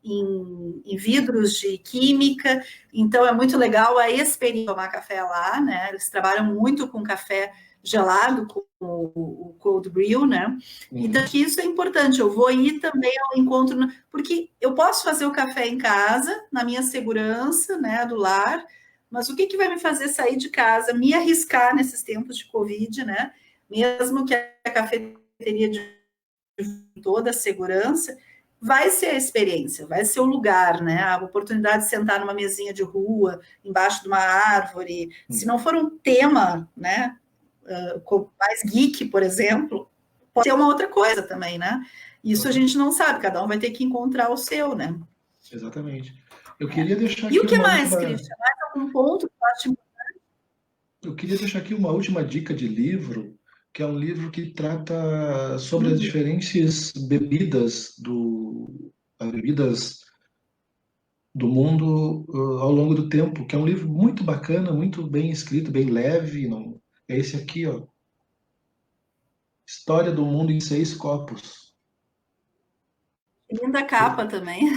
em vidros de química. Então, é muito legal a experiência de tomar café lá, né? Eles trabalham muito com café gelado, com o cold brew, né? Então, que isso é importante. Eu vou ir também ao encontro, porque eu posso fazer o café em casa, na minha segurança, né, do lar, mas o que vai me fazer sair de casa, me arriscar nesses tempos de Covid, né? Mesmo que a cafeteria de toda a segurança, vai ser a experiência, vai ser o lugar, né? A oportunidade de sentar numa mesinha de rua, embaixo de uma árvore. Se não for um tema, né, mais geek, por exemplo, pode ser uma outra coisa também, né? Isso a gente não sabe, cada um vai ter que encontrar o seu, né? Exatamente. Eu queria deixar aqui e o que mais, Christian? Mais algum ponto que eu acho importante? Eu queria deixar aqui uma última dica de livro, que é um livro que trata sobre as diferentes bebidas do mundo ao longo do tempo, que é um livro muito bacana, muito bem escrito, bem leve. Não... É esse aqui, ó. História do Mundo em 6 Copos. Linda capa também.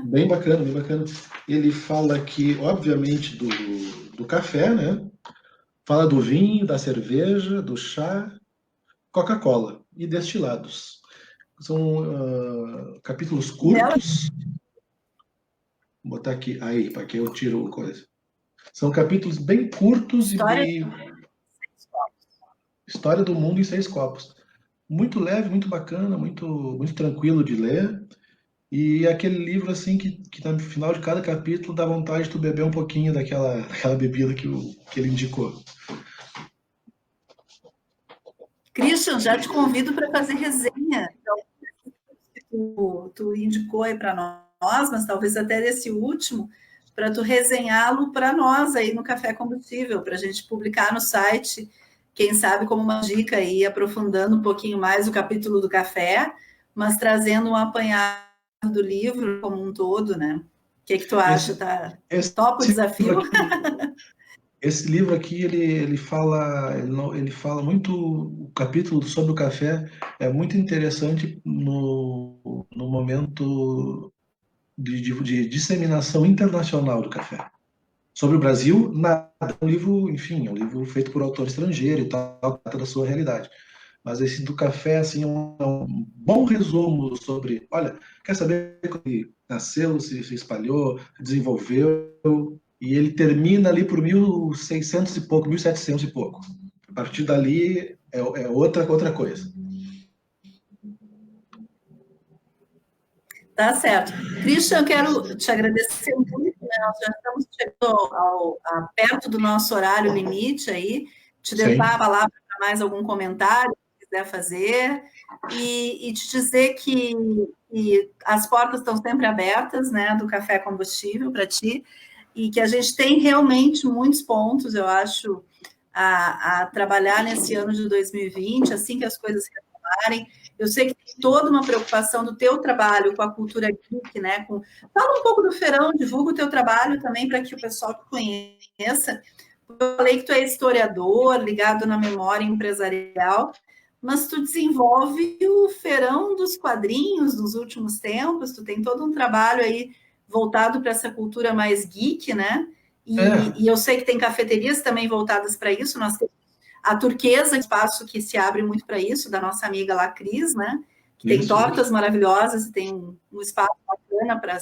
Bem bacana, bem bacana. Ele fala aqui, obviamente, do café, né? Fala do vinho, da cerveja, do chá, Coca-Cola e destilados. São capítulos curtos. Vou botar aqui, aí, para que eu tiro coisa. São capítulos bem curtos História do Mundo em 6 Copos. Muito leve, muito bacana, muito tranquilo de ler. E aquele livro assim que no final de cada capítulo dá vontade de tu beber um pouquinho daquela bebida que ele indicou. Christian, já te convido para fazer resenha. Então, tu indicou aí para nós, mas talvez até desse último, para tu resenhá-lo para nós aí no Café Combustível, para a gente publicar no site, quem sabe como uma dica aí, aprofundando um pouquinho mais o capítulo do café, mas trazendo um apanhado do livro como um todo, né? O que tu acha? Topa o desafio? Esse livro aqui, ele fala muito, o capítulo sobre o café é muito interessante no momento de disseminação internacional do café. Sobre o Brasil, nada. É um livro, enfim, é um livro feito por autor estrangeiro e tal, trata da sua realidade. Mas esse do café, assim, é um bom resumo sobre, olha, quer saber como ele nasceu, se espalhou, desenvolveu, e ele termina ali por 1600 e pouco, 1700 e pouco. A partir dali é outra coisa. Tá certo. Christian, eu quero te agradecer muito, né? Nós já estamos chegando perto do nosso horário limite aí, te levar a palavra para mais algum comentário que quiser fazer, e te dizer que as portas estão sempre abertas, né, do Café Combustível para ti, e que a gente tem realmente muitos pontos, eu acho, a trabalhar nesse ano de 2020, assim que as coisas se retomarem. Eu sei que tem toda uma preocupação do teu trabalho com a cultura geek, né? Fala um pouco do Feirão, divulga o teu trabalho também para que o pessoal te conheça. Eu falei que tu é historiador, ligado na memória empresarial, mas tu desenvolve o Feirão dos quadrinhos nos últimos tempos, tu tem todo um trabalho aí voltado para essa cultura mais geek, né? E eu sei que tem cafeterias também voltadas para isso, nós temos a Turquesa, espaço que se abre muito para isso, da nossa amiga lá, Cris, né? Que tem tortas maravilhosas e tem um espaço bacana para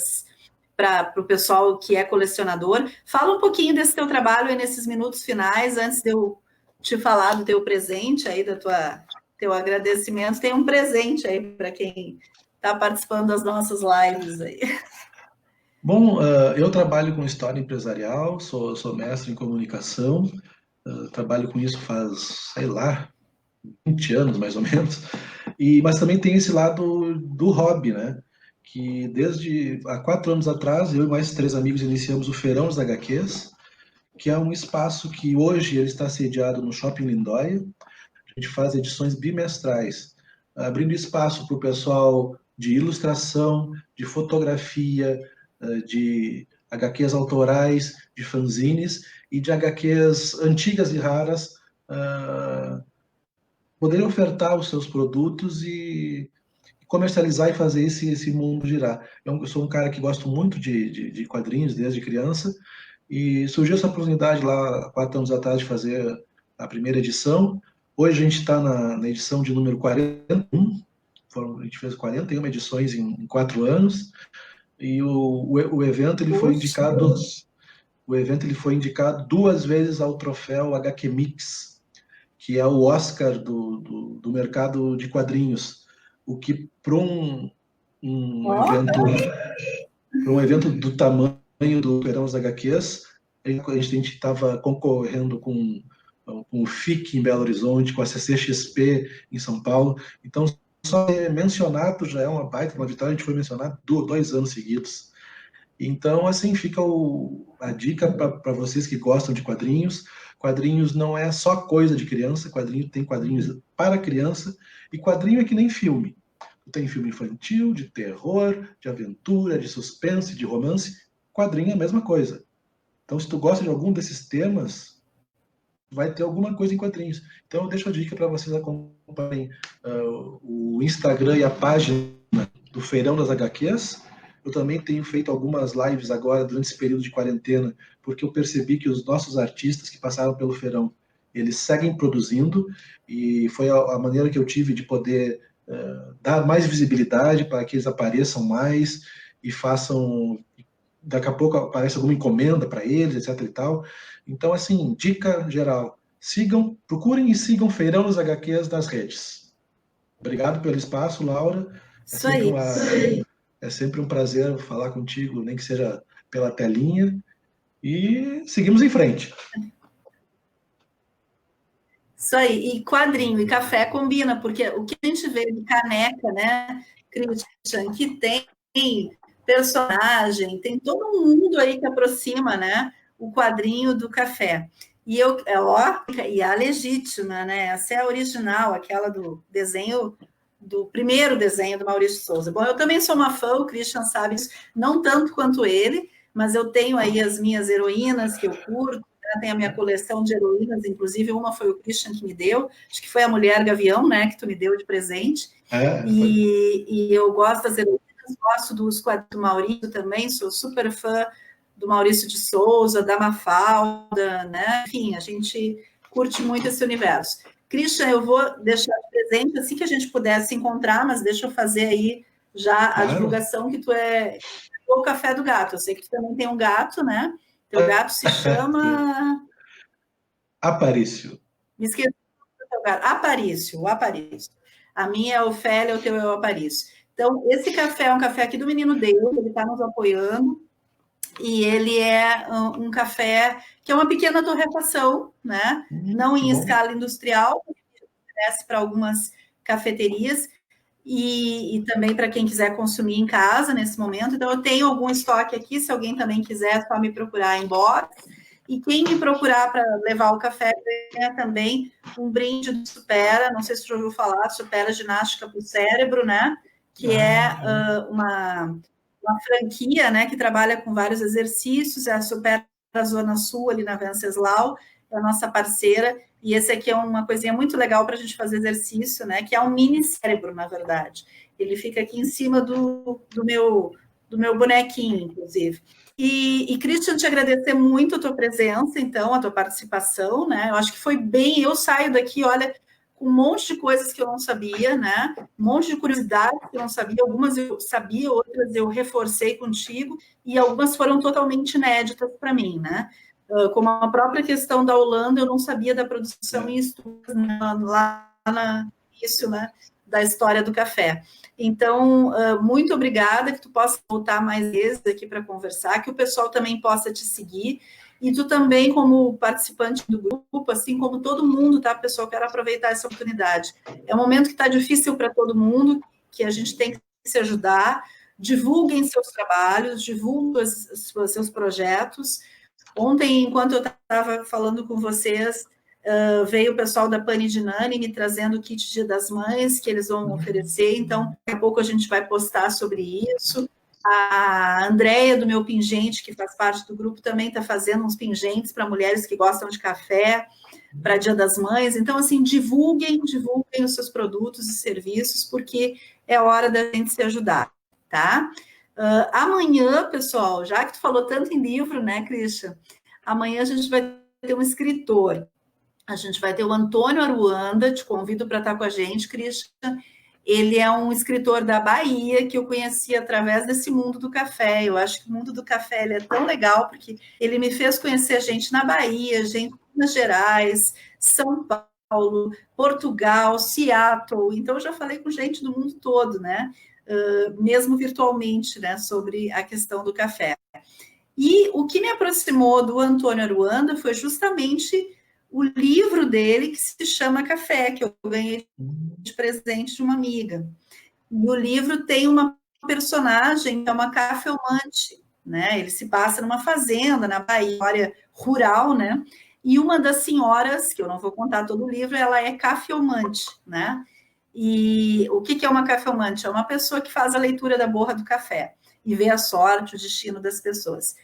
para o pessoal que é colecionador. Fala um pouquinho desse teu trabalho aí nesses minutos finais, antes de eu te falar do teu presente aí, teu agradecimento. Tem um presente aí para quem está participando das nossas lives aí. Bom, eu trabalho com história empresarial, sou mestre em comunicação, trabalho com isso faz, sei lá, 20 anos mais ou menos, mas também tem esse lado do hobby, né? Que desde há 4 anos atrás, eu e mais 3 amigos iniciamos o Feirão dos HQs, que é um espaço que hoje ele está sediado no Shopping Lindóia. A gente faz edições bimestrais, abrindo espaço para o pessoal de ilustração, de fotografia, de HQs autorais, de fanzines e de HQs antigas e raras, poderem ofertar os seus produtos e comercializar e fazer esse mundo girar. Eu sou um cara que gosto muito de quadrinhos desde criança, e surgiu essa oportunidade lá 4 anos atrás de fazer a primeira edição. Hoje a gente está na edição de número 41, a gente fez 41 edições em 4 anos, e o evento ele foi indicado, o evento ele foi indicado 2 vezes ao troféu HQ Mix, que é o Oscar do mercado de quadrinhos, o que para um evento do tamanho do Feirão dos HQs, a gente estava concorrendo com o FIC em Belo Horizonte, com a CCXP em São Paulo. Então, só ser mencionado já é uma baita, uma vitória. A gente foi mencionado 2 anos seguidos. Então, assim, fica a dica para vocês que gostam de quadrinhos. Quadrinhos não é só coisa de criança, tem quadrinhos para criança, e quadrinho é que nem filme. Tem filme infantil, de terror, de aventura, de suspense, de romance. Quadrinho é a mesma coisa. Então, se tu gosta de algum desses temas, vai ter alguma coisa em quadrinhos. Então, eu deixo a dica para vocês acompanharem o Instagram e a página do Feirão das HQs. Eu também tenho feito algumas lives agora, durante esse período de quarentena, porque eu percebi que os nossos artistas que passaram pelo Feirão, eles seguem produzindo, e foi a maneira que eu tive de poder dar mais visibilidade para que eles apareçam mais e façam... Daqui a pouco aparece alguma encomenda para eles, etc e tal. Então, assim, dica geral, procurem e sigam Feirão dos HQs nas redes. Obrigado pelo espaço, Laura. É sempre um prazer falar contigo, nem que seja pela telinha. E seguimos em frente. Isso aí. E quadrinho e café combina, porque o que a gente vê de caneca, né, Christian, que tem personagem, tem todo um mundo aí que aproxima, né, o quadrinho do café. E e a legítima, né? Essa é a original, aquela do desenho, do primeiro desenho do Maurício Souza. Bom, eu também sou uma fã, o Christian sabe isso, não tanto quanto ele, mas eu tenho aí as minhas heroínas que eu curto, né? Tenho a minha coleção de heroínas, inclusive uma foi o Christian que me deu, acho que foi a Mulher Gavião, né, que tu me deu de presente. E eu gosto das heroínas, gosto dos quadros do Maurício também, sou super fã do Maurício de Souza, da Mafalda, né? Enfim, a gente curte muito esse universo. Christian, eu vou deixar de presente assim que a gente puder se encontrar, mas deixa eu fazer aí já a divulgação que tu é o Café do Gato. Eu sei que tu também tem um gato, né? Teu gato se chama... Aparício. Me esqueci do teu gato. Aparício, o Aparício. A minha é a Ofélia, o teu é o Aparício. Então, esse café é um café aqui do Menino Deus, ele está nos apoiando, e ele é um café que é uma pequena torrefação, né? Não em escala industrial, oferece para algumas cafeterias, e também para quem quiser consumir em casa nesse momento. Então, eu tenho algum estoque aqui, se alguém também quiser, é só me procurar em box. E quem me procurar para levar o café ganha também um brinde do Supera, não sei se você já ouviu falar, Supera Ginástica para o Cérebro, né? Que é uma franquia, né, que trabalha com vários exercícios, é a Supera Zona Sul, ali na Venceslau, é a nossa parceira, e esse aqui é uma coisinha muito legal para a gente fazer exercício, né, que é um mini cérebro, na verdade. Ele fica aqui em cima do meu bonequinho, inclusive. E, Christian, te agradecer muito a tua presença, então, a tua participação, né, eu acho que foi bem, eu saio daqui, olha, um monte de coisas que eu não sabia, né? Um monte de curiosidades que eu não sabia. Algumas eu sabia, outras eu reforcei contigo, e algumas foram totalmente inéditas para mim, né? Como a própria questão da Holanda, eu não sabia da produção em estudos, né, lá no início, né, da história do café. Então, muito obrigada, que tu possa voltar mais vezes aqui para conversar, que o pessoal também possa te seguir, e tu também, como participante do grupo, assim como todo mundo, tá, pessoal? Quero aproveitar essa oportunidade. É um momento que está difícil para todo mundo, que a gente tem que se ajudar. Divulguem seus trabalhos, divulguem seus projetos. Ontem, enquanto eu estava falando com vocês, veio o pessoal da Pani de Nani me trazendo o kit Dia das Mães que eles vão oferecer, então daqui a pouco a gente vai postar sobre isso. A Andréia, do meu pingente, que faz parte do grupo, também está fazendo uns pingentes para mulheres que gostam de café, para Dia das Mães. Então, assim, divulguem os seus produtos e serviços, porque é hora da gente se ajudar, tá? Amanhã, pessoal, já que tu falou tanto em livro, né, Christian? Amanhã a gente vai ter um escritor. A gente vai ter o Antônio Aruanda, te convido para estar com a gente, Christian. Ele é um escritor da Bahia que eu conheci através desse mundo do café. Eu acho que o mundo do café ele é tão legal, porque ele me fez conhecer gente na Bahia, gente em Minas Gerais, São Paulo, Portugal, Seattle. Então, eu já falei com gente do mundo todo, né? Mesmo virtualmente, né? Sobre a questão do café. E o que me aproximou do Antônio Aruanda foi justamente o livro dele, que se chama Café, que eu ganhei de presente de uma amiga. E o livro tem uma personagem, que é uma cafeomante, né? Ele se passa numa fazenda, na Bahia, área rural, né? E uma das senhoras, que eu não vou contar todo o livro, ela é cafeomante, né? E o que é uma cafeomante? É uma pessoa que faz a leitura da borra do café e vê a sorte, o destino das pessoas.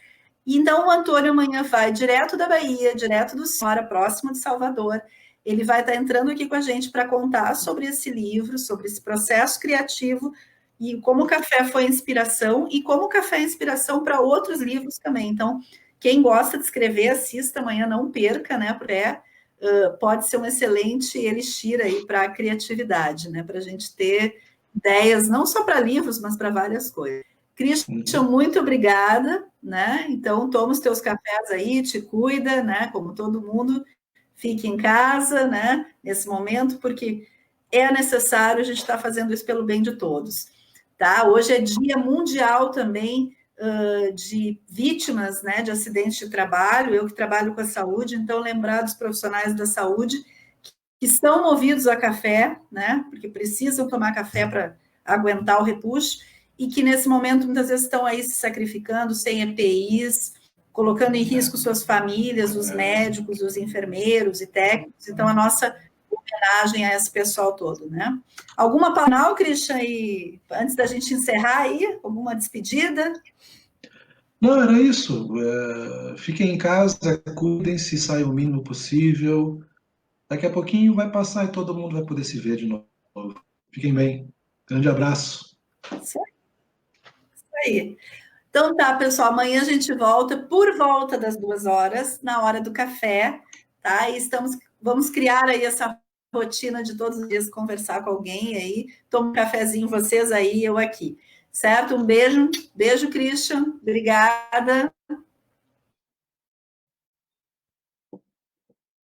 Então, o Antônio amanhã vai direto da Bahia, direto do Senhora, próximo de Salvador. Ele vai estar entrando aqui com a gente para contar sobre esse livro, sobre esse processo criativo e como o café foi inspiração e como o café é inspiração para outros livros também. Então, quem gosta de escrever, assista amanhã, não perca, né? Porque pode ser um excelente elixir aí para a criatividade, né? Para a gente ter ideias, não só para livros, mas para várias coisas. Christian, muito obrigada, né? Então, toma os teus cafés aí, te cuida, né? Como todo mundo, fique em casa, né? Nesse momento, porque é necessário, a gente está fazendo isso pelo bem de todos, tá? Hoje é Dia Mundial também de vítimas, né? De acidentes de trabalho. Eu que trabalho com a saúde, então lembrar dos profissionais da saúde que estão movidos a café, né? Porque precisam tomar café para aguentar o repuxo e que nesse momento muitas vezes estão aí se sacrificando sem EPIs, colocando em risco suas famílias, os médicos, os enfermeiros e técnicos. Então, a nossa homenagem a esse pessoal todo, né? Alguma palavra, Christian, e antes da gente encerrar aí, alguma despedida? Não, era isso. Fiquem em casa, cuidem-se, saiam o mínimo possível. Daqui a pouquinho vai passar e todo mundo vai poder se ver de novo. Fiquem bem. Grande abraço. Isso aí. Então tá, pessoal, amanhã a gente volta por volta das 2 horas, na hora do café, tá? E vamos criar aí essa rotina de todos os dias conversar com alguém aí, toma um cafezinho, vocês aí, eu aqui, certo? Um beijo, beijo, Christian, obrigada.